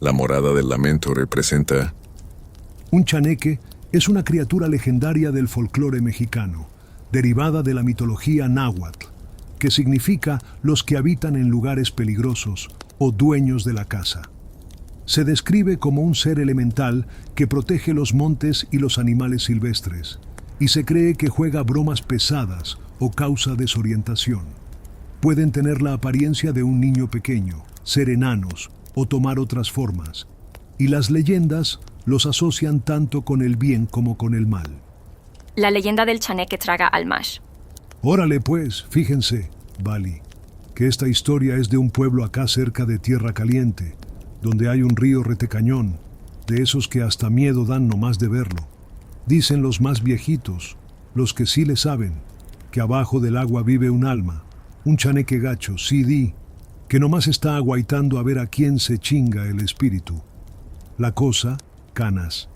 La morada del lamento representa... Un chaneque es una criatura legendaria del folclore mexicano, derivada de la mitología náhuatl, que significa los que habitan en lugares peligrosos o dueños de la casa. Se describe como un ser elemental que protege los montes y los animales silvestres, y se cree que juega bromas pesadas o causa desorientación. Pueden tener la apariencia de un niño pequeño, ser enanos o tomar otras formas, y las leyendas los asocian tanto con el bien como con el mal. La leyenda del chaneque traga almas. Órale pues, fíjense, Bali, que esta historia es de un pueblo acá cerca de Tierra Caliente, donde hay un río retecañón, de esos que hasta miedo dan nomás de verlo. Dicen los más viejitos, los que sí le saben, que abajo del agua vive un alma, un chaneque gacho, sí di, que nomás está aguaitando a ver a quién se chinga el espíritu. La cosa, canas,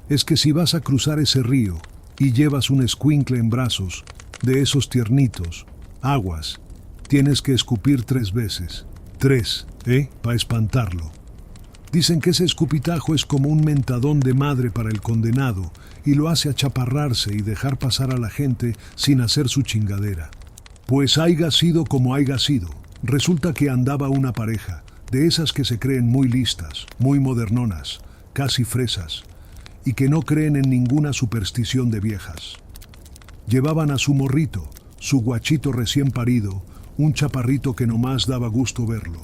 es que si vas a cruzar ese río y llevas un escuincle en brazos, de esos tiernitos, aguas, tienes que escupir 3 veces. 3, pa' espantarlo. Dicen que ese escupitajo es como un mentadón de madre para el condenado y lo hace achaparrarse y dejar pasar a la gente sin hacer su chingadera. Pues haiga sido como haiga sido, resulta que andaba una pareja, de esas que se creen muy listas, muy modernonas, casi fresas, y que no creen en ninguna superstición de viejas. Llevaban a su morrito, su guachito recién parido, un chaparrito que nomás daba gusto verlo.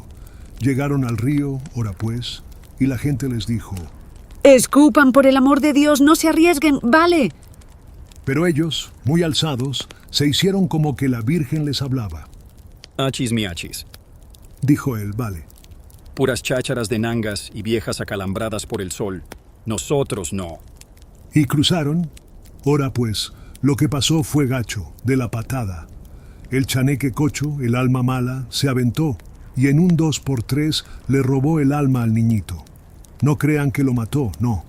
Llegaron al río, ora pues, y la gente les dijo: «Escupan, por el amor de Dios, no se arriesguen, vale». Pero ellos, muy alzados, se hicieron como que la Virgen les hablaba. «Achis miachis», dijo él, vale. «Puras chácharas de nangas y viejas acalambradas por el sol. Nosotros no». Y cruzaron. Ora pues, lo que pasó fue gacho, de la patada. El chaneque cocho, el alma mala, se aventó y en un 2x3 le robó el alma al niñito. No crean que lo mató, no.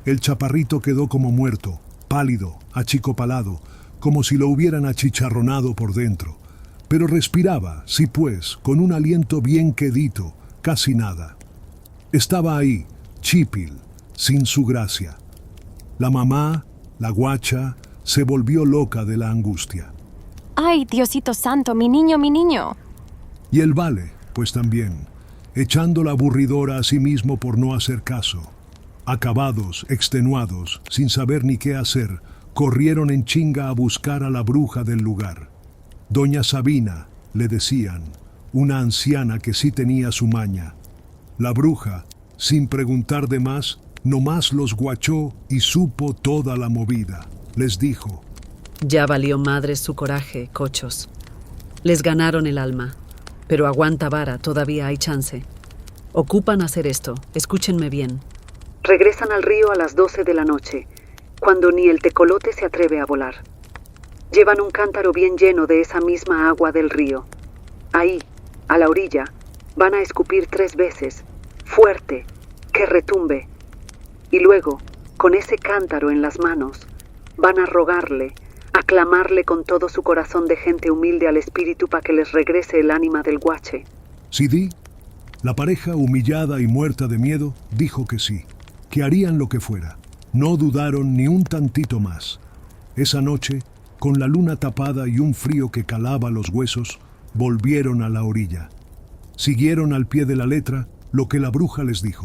El chaparrito quedó como muerto, pálido, achicopalado, como si lo hubieran achicharronado por dentro. Pero respiraba, sí pues, con un aliento bien quedito, casi nada. Estaba ahí, chípil, sin su gracia. La mamá, la guacha, se volvió loca de la angustia. ¡Ay, Diosito santo, mi niño, mi niño! Y el vale, pues también, echando la aburridora a sí mismo por no hacer caso. Acabados, extenuados, sin saber ni qué hacer, corrieron en chinga a buscar a la bruja del lugar. Doña Sabina, le decían, una anciana que sí tenía su maña. La bruja, sin preguntar de más, nomás los guachó y supo toda la movida. Les dijo: Ya valió madres su coraje, cochos. Les ganaron el alma, pero aguanta vara, todavía hay chance. Ocupan hacer esto, escúchenme bien. Regresan al río a las 12 de la noche, cuando ni el tecolote se atreve a volar. Llevan un cántaro bien lleno de esa misma agua del río. Ahí, a la orilla, van a escupir 3 veces, fuerte, que retumbe. Y luego, con ese cántaro en las manos, van a rogarle, a clamarle con todo su corazón de gente humilde al espíritu para que les regrese el ánima del guache. Sidi, la pareja, humillada y muerta de miedo, dijo que sí, que harían lo que fuera. No dudaron ni un tantito más. Esa noche, con la luna tapada y un frío que calaba los huesos, volvieron a la orilla. Siguieron al pie de la letra lo que la bruja les dijo.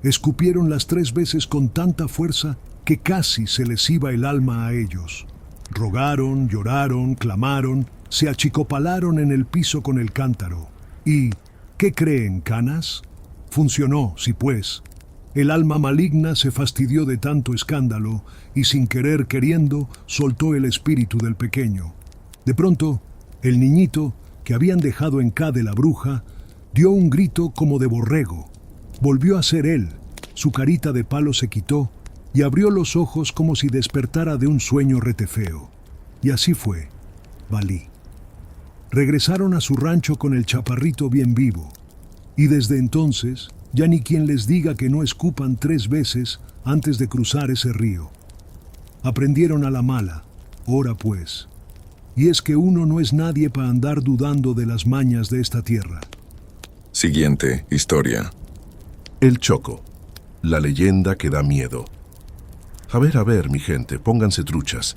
Escupieron las 3 veces con tanta fuerza que casi se les iba el alma a ellos. Rogaron, lloraron, clamaron, se achicopalaron en el piso con el cántaro. ¿Y qué creen, canas? Funcionó, sí pues. El alma maligna se fastidió de tanto escándalo y sin querer queriendo soltó el espíritu del pequeño. De pronto, el niñito, que habían dejado en K de la bruja, dio un grito como de borrego. Volvió a ser él, su carita de palo se quitó y abrió los ojos como si despertara de un sueño retefeo. Y así fue, Valí. Regresaron a su rancho con el chaparrito bien vivo, y desde entonces ya ni quien les diga que no escupan 3 veces antes de cruzar ese río. Aprendieron a la mala, ora pues. Y es que uno no es nadie para andar dudando de las mañas de esta tierra. Siguiente historia. El Choco, la leyenda que da miedo. A ver, mi gente, pónganse truchas.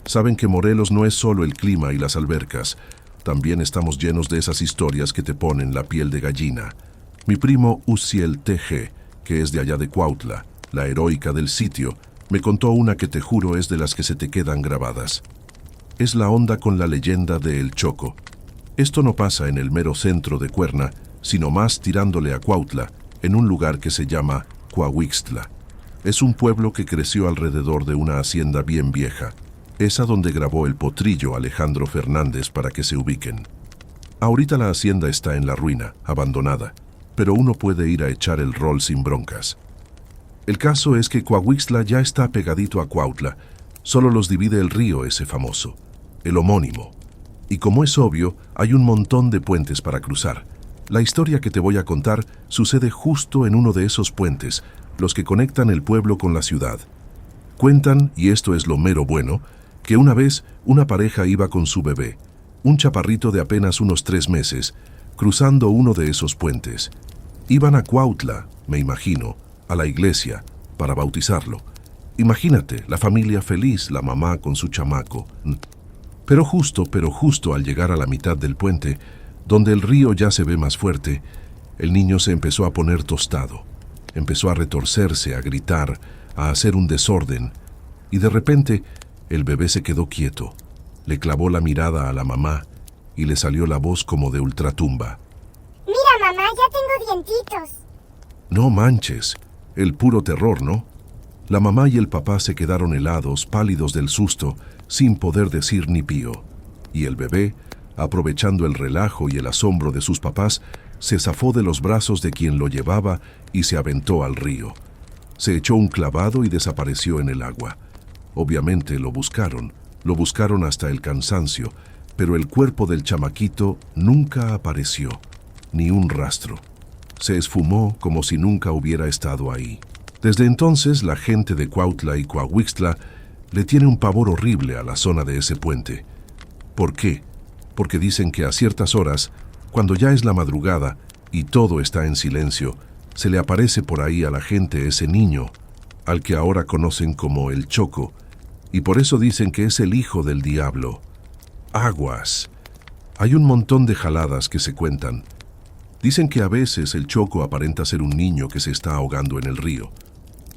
Saben que Morelos no es solo el clima y las albercas, también estamos llenos de esas historias que te ponen la piel de gallina. Mi primo Uciel TG, que es de allá de Cuautla, la heroica del sitio, me contó una que te juro es de las que se te quedan grabadas. Es la onda con la leyenda de El Choco. Esto no pasa en el mero centro de Cuerna, sino más tirándole a Cuautla, en un lugar que se llama Coahuixtla. Es un pueblo que creció alrededor de una hacienda bien vieja, esa donde grabó el potrillo Alejandro Fernández para que se ubiquen. Ahorita la hacienda está en la ruina, abandonada, pero uno puede ir a echar el rol sin broncas. El caso es que Coahuixtla ya está pegadito a Cuautla, solo los divide el río ese famoso, el homónimo. Y como es obvio, hay un montón de puentes para cruzar. La historia que te voy a contar sucede justo en uno de esos puentes, los que conectan el pueblo con la ciudad. Cuentan, y esto es lo mero bueno, que una vez una pareja iba con su bebé, un chaparrito de apenas unos 3 meses, cruzando uno de esos puentes. Iban a Cuautla, me imagino, a la iglesia, para bautizarlo. Imagínate, la familia feliz, la mamá con su chamaco. Pero justo al llegar a la mitad del puente, donde el río ya se ve más fuerte, el niño se empezó a poner tostado. Empezó a retorcerse, a gritar, a hacer un desorden, y de repente el bebé se quedó quieto, le clavó la mirada a la mamá y le salió la voz como de ultratumba. Mira, mamá, ya tengo dientitos. No manches, el puro terror, ¿no? La mamá y el papá se quedaron helados, pálidos del susto, sin poder decir ni pío, y el bebé, aprovechando el relajo y el asombro de sus papás, se zafó de los brazos de quien lo llevaba y se aventó al río. Se echó un clavado y desapareció en el agua. Obviamente lo buscaron hasta el cansancio, pero el cuerpo del chamaquito nunca apareció, ni un rastro. Se esfumó como si nunca hubiera estado ahí. Desde entonces la gente de Cuautla y Coahuixtla le tiene un pavor horrible a la zona de ese puente. ¿Por qué? Porque dicen que a ciertas horas, cuando ya es la madrugada y todo está en silencio, se le aparece por ahí a la gente ese niño, al que ahora conocen como el Choco, y por eso dicen que es el hijo del diablo. Aguas. Hay un montón de jaladas que se cuentan. Dicen que a veces el Choco aparenta ser un niño que se está ahogando en el río,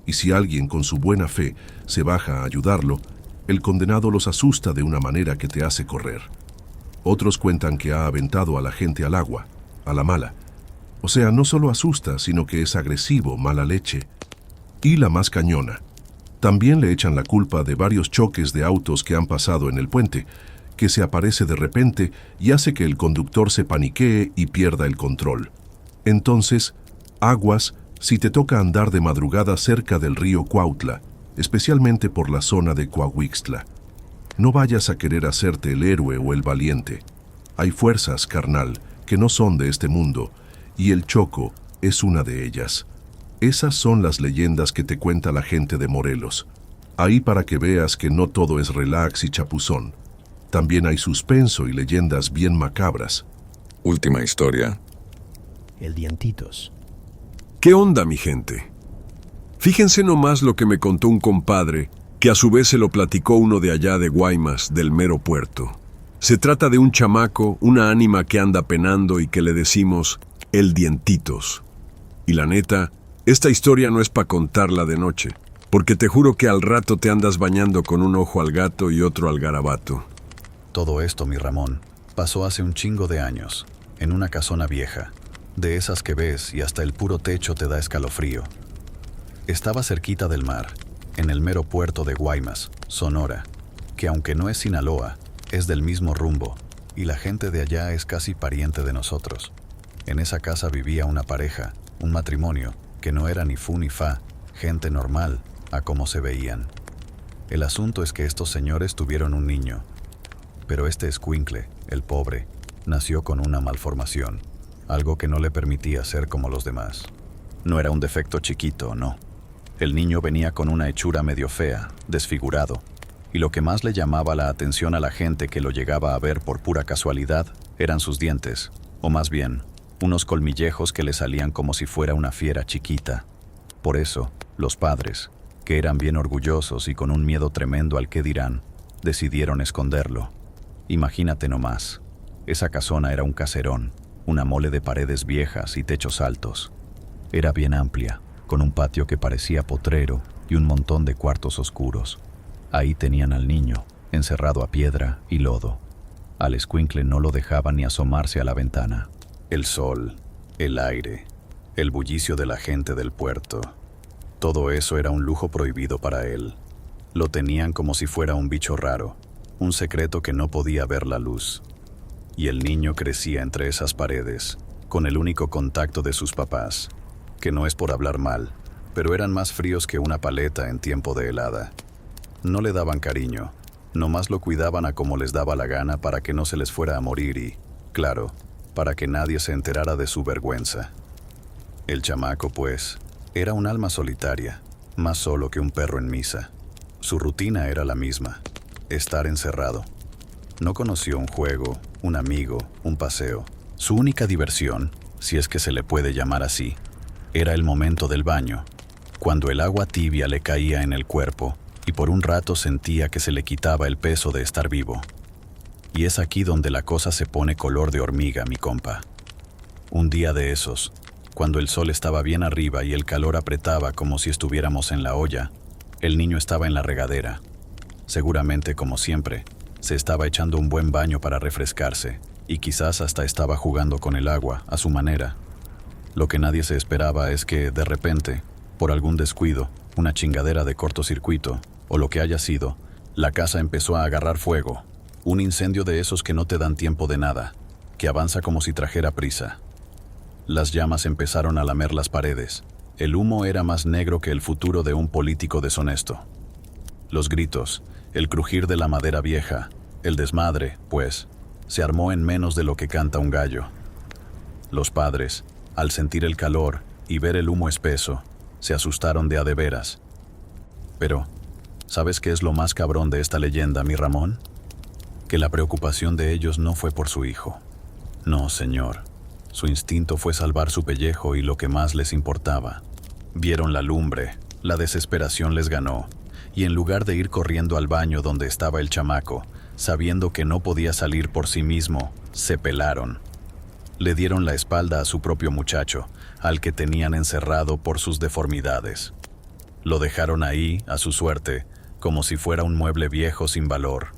y si alguien con su buena fe se baja a ayudarlo, el condenado los asusta de una manera que te hace correr. Otros cuentan que ha aventado a la gente al agua, a la mala. O sea, no solo asusta, sino que es agresivo, mala leche. Y la más cañona. También le echan la culpa de varios choques de autos que han pasado en el puente, que se aparece de repente y hace que el conductor se paniquee y pierda el control. Entonces, aguas si te toca andar de madrugada cerca del río Cuautla, especialmente por la zona de Coahuixtla. No vayas a querer hacerte el héroe o el valiente. Hay fuerzas, carnal, que no son de este mundo, y el Choco es una de ellas. Esas son las leyendas que te cuenta la gente de Morelos. Ahí para que veas que no todo es relax y chapuzón. También hay suspenso y leyendas bien macabras. Última historia. El Dientitos. ¿Qué onda, mi gente? Fíjense nomás lo que me contó un compadre, que a su vez se lo platicó uno de allá de Guaymas, del mero puerto. Se trata de un chamaco, una ánima que anda penando y que le decimos el Dientitos. Y la neta, esta historia no es para contarla de noche, porque te juro que al rato te andas bañando con un ojo al gato y otro al garabato. Todo esto, mi Ramón, pasó hace un chingo de años, en una casona vieja, de esas que ves y hasta el puro techo te da escalofrío. Estaba cerquita del mar, en el mero puerto de Guaymas, Sonora, que aunque no es Sinaloa, es del mismo rumbo, y la gente de allá es casi pariente de nosotros. En esa casa vivía una pareja, un matrimonio, que no era ni fu ni fa, gente normal, a cómo se veían. El asunto es que estos señores tuvieron un niño, pero este escuincle, el pobre, nació con una malformación, algo que no le permitía ser como los demás. No era un defecto chiquito, no. El niño venía con una hechura medio fea, desfigurado, y lo que más le llamaba la atención a la gente que lo llegaba a ver por pura casualidad eran sus dientes, o más bien, unos colmillejos que le salían como si fuera una fiera chiquita. Por eso, los padres, que eran bien orgullosos y con un miedo tremendo al qué dirán, decidieron esconderlo. Imagínate nomás, esa casona era un caserón, una mole de paredes viejas y techos altos. Era bien amplia, con un patio que parecía potrero y un montón de cuartos oscuros. Ahí tenían al niño, encerrado a piedra y lodo. Al escuincle no lo dejaban ni asomarse a la ventana. El sol, el aire, el bullicio de la gente del puerto. Todo eso era un lujo prohibido para él. Lo tenían como si fuera un bicho raro, un secreto que no podía ver la luz. Y el niño crecía entre esas paredes, con el único contacto de sus papás, que no es por hablar mal, pero eran más fríos que una paleta en tiempo de helada. No le daban cariño, nomás lo cuidaban a como les daba la gana para que no se les fuera a morir y, claro, para que nadie se enterara de su vergüenza. El chamaco, pues, era un alma solitaria, más solo que un perro en misa. Su rutina era la misma, estar encerrado. No conoció un juego, un amigo, un paseo. Su única diversión, si es que se le puede llamar así, era el momento del baño, cuando el agua tibia le caía en el cuerpo y por un rato sentía que se le quitaba el peso de estar vivo. Y es aquí donde la cosa se pone color de hormiga, mi compa. Un día de esos, cuando el sol estaba bien arriba y el calor apretaba como si estuviéramos en la olla, el niño estaba en la regadera. Seguramente, como siempre, se estaba echando un buen baño para refrescarse, y quizás hasta estaba jugando con el agua, a su manera. Lo que nadie se esperaba es que, de repente, por algún descuido, una chingadera de cortocircuito, o lo que haya sido, la casa empezó a agarrar fuego. Un incendio de esos que no te dan tiempo de nada, que avanza como si trajera prisa. Las llamas empezaron a lamer las paredes. El humo era más negro que el futuro de un político deshonesto. Los gritos, el crujir de la madera vieja, el desmadre, pues, se armó en menos de lo que canta un gallo. Los padres, al sentir el calor y ver el humo espeso, se asustaron de a de veras. Pero, ¿sabes qué es lo más cabrón de esta leyenda, mi Ramón? Que la preocupación de ellos no fue por su hijo. No, señor. Su instinto fue salvar su pellejo y lo que más les importaba. Vieron la lumbre, la desesperación les ganó, y en lugar de ir corriendo al baño donde estaba el chamaco, sabiendo que no podía salir por sí mismo, se pelaron. Le dieron la espalda a su propio muchacho, al que tenían encerrado por sus deformidades. Lo dejaron ahí, a su suerte, como si fuera un mueble viejo sin valor.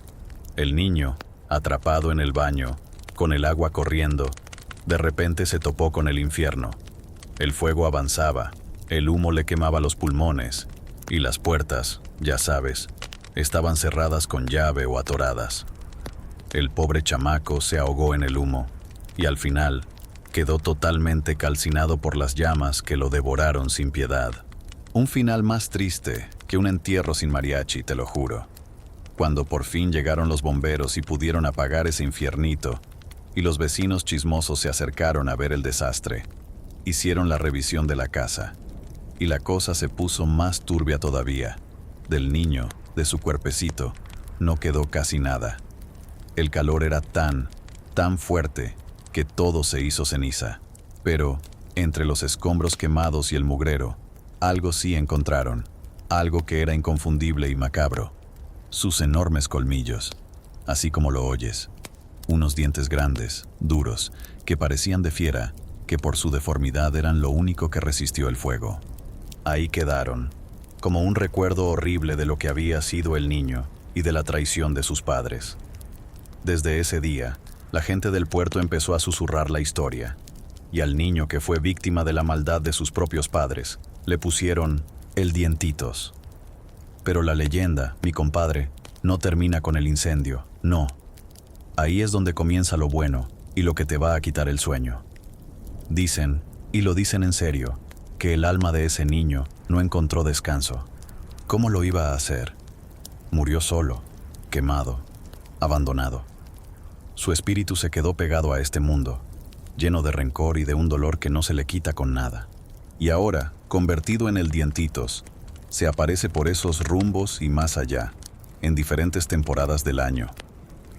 El niño, atrapado en el baño, con el agua corriendo, de repente se topó con el infierno. El fuego avanzaba, el humo le quemaba los pulmones, y las puertas, ya sabes, estaban cerradas con llave o atoradas. El pobre chamaco se ahogó en el humo, y al final quedó totalmente calcinado por las llamas que lo devoraron sin piedad. Un final más triste que un entierro sin mariachi, te lo juro. Cuando por fin llegaron los bomberos y pudieron apagar ese infiernito, y los vecinos chismosos se acercaron a ver el desastre, hicieron la revisión de la casa, y la cosa se puso más turbia todavía. Del niño, de su cuerpecito, no quedó casi nada. El calor era tan fuerte, que todo se hizo ceniza. Pero, entre los escombros quemados y el mugrero, algo sí encontraron, algo que era inconfundible y macabro. Sus enormes colmillos, así como lo oyes. Unos dientes grandes, duros, que parecían de fiera, que por su deformidad eran lo único que resistió el fuego. Ahí quedaron, como un recuerdo horrible de lo que había sido el niño y de la traición de sus padres. Desde ese día, la gente del puerto empezó a susurrar la historia, y al niño que fue víctima de la maldad de sus propios padres, le pusieron el Dientitos. Pero la leyenda, mi compadre, no termina con el incendio, no. Ahí es donde comienza lo bueno y lo que te va a quitar el sueño. Dicen, y lo dicen en serio, que el alma de ese niño no encontró descanso. ¿Cómo lo iba a hacer? Murió solo, quemado, abandonado. Su espíritu se quedó pegado a este mundo, lleno de rencor y de un dolor que no se le quita con nada. Y ahora, convertido en el Dientitos, se aparece por esos rumbos y más allá, en diferentes temporadas del año.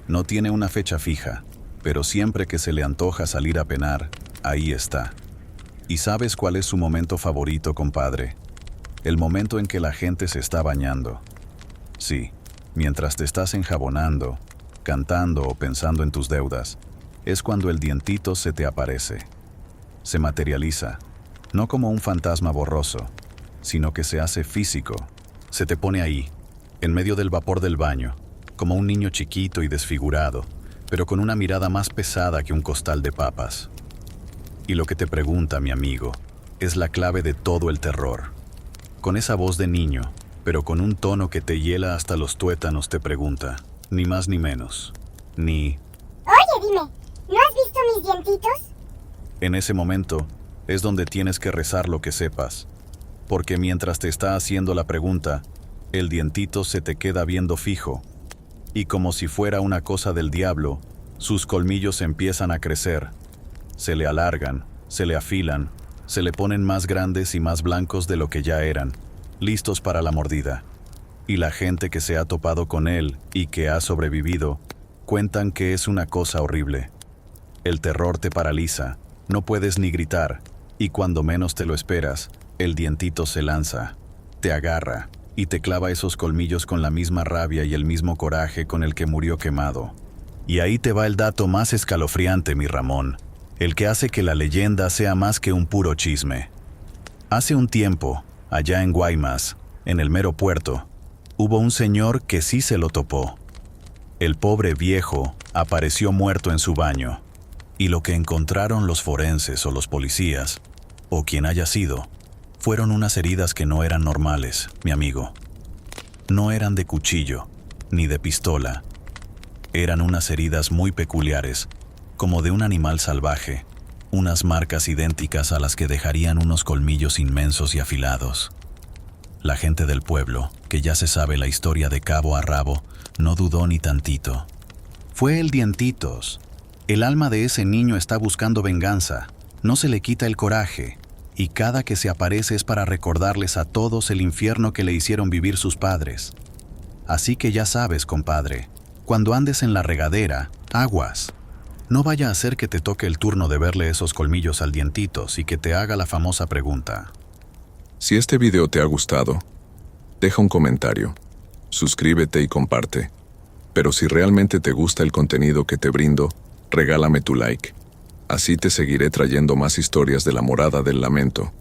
No tiene una fecha fija, pero siempre que se le antoja salir a penar, ahí está. ¿Y sabes cuál es su momento favorito, compadre? El momento en que la gente se está bañando. Sí, mientras te estás enjabonando, cantando o pensando en tus deudas, es cuando el dientito se te aparece. Se materializa, no como un fantasma borroso, sino que se hace físico. Se te pone ahí, en medio del vapor del baño, como un niño chiquito y desfigurado, pero con una mirada más pesada que un costal de papas. Y lo que te pregunta, mi amigo, es la clave de todo el terror. Con esa voz de niño, pero con un tono que te hiela hasta los tuétanos, te pregunta, ni más ni menos, ni... Oye, dime, ¿no has visto mis dientitos? En ese momento es donde tienes que rezar lo que sepas, porque mientras te está haciendo la pregunta, el dientito se te queda viendo fijo, y como si fuera una cosa del diablo, sus colmillos empiezan a crecer, se le alargan, se le afilan, se le ponen más grandes y más blancos de lo que ya eran, listos para la mordida. Y la gente que se ha topado con él y que ha sobrevivido, cuentan que es una cosa horrible. El terror te paraliza, no puedes ni gritar, y cuando menos te lo esperas, el dientito se lanza, te agarra y te clava esos colmillos con la misma rabia y el mismo coraje con el que murió quemado. Y ahí te va el dato más escalofriante, mi Ramón, el que hace que la leyenda sea más que un puro chisme. Hace un tiempo, allá en Guaymas, en el mero puerto, hubo un señor que sí se lo topó. El pobre viejo apareció muerto en su baño, y lo que encontraron los forenses o los policías, o quien haya sido, fueron unas heridas que no eran normales, mi amigo. No eran de cuchillo, ni de pistola. Eran unas heridas muy peculiares, como de un animal salvaje, unas marcas idénticas a las que dejarían unos colmillos inmensos y afilados. La gente del pueblo, que ya se sabe la historia de cabo a rabo, no dudó ni tantito. Fue el Dientitos. El alma de ese niño está buscando venganza, no se le quita el coraje, y cada que se aparece es para recordarles a todos el infierno que le hicieron vivir sus padres. Así que ya sabes, compadre, cuando andes en la regadera, aguas. No vaya a ser que te toque el turno de verle esos colmillos al Dientitos y que te haga la famosa pregunta. Si este video te ha gustado, deja un comentario, suscríbete y comparte. Pero si realmente te gusta el contenido que te brindo, regálame tu like. Así te seguiré trayendo más historias de la Morada del Lamento.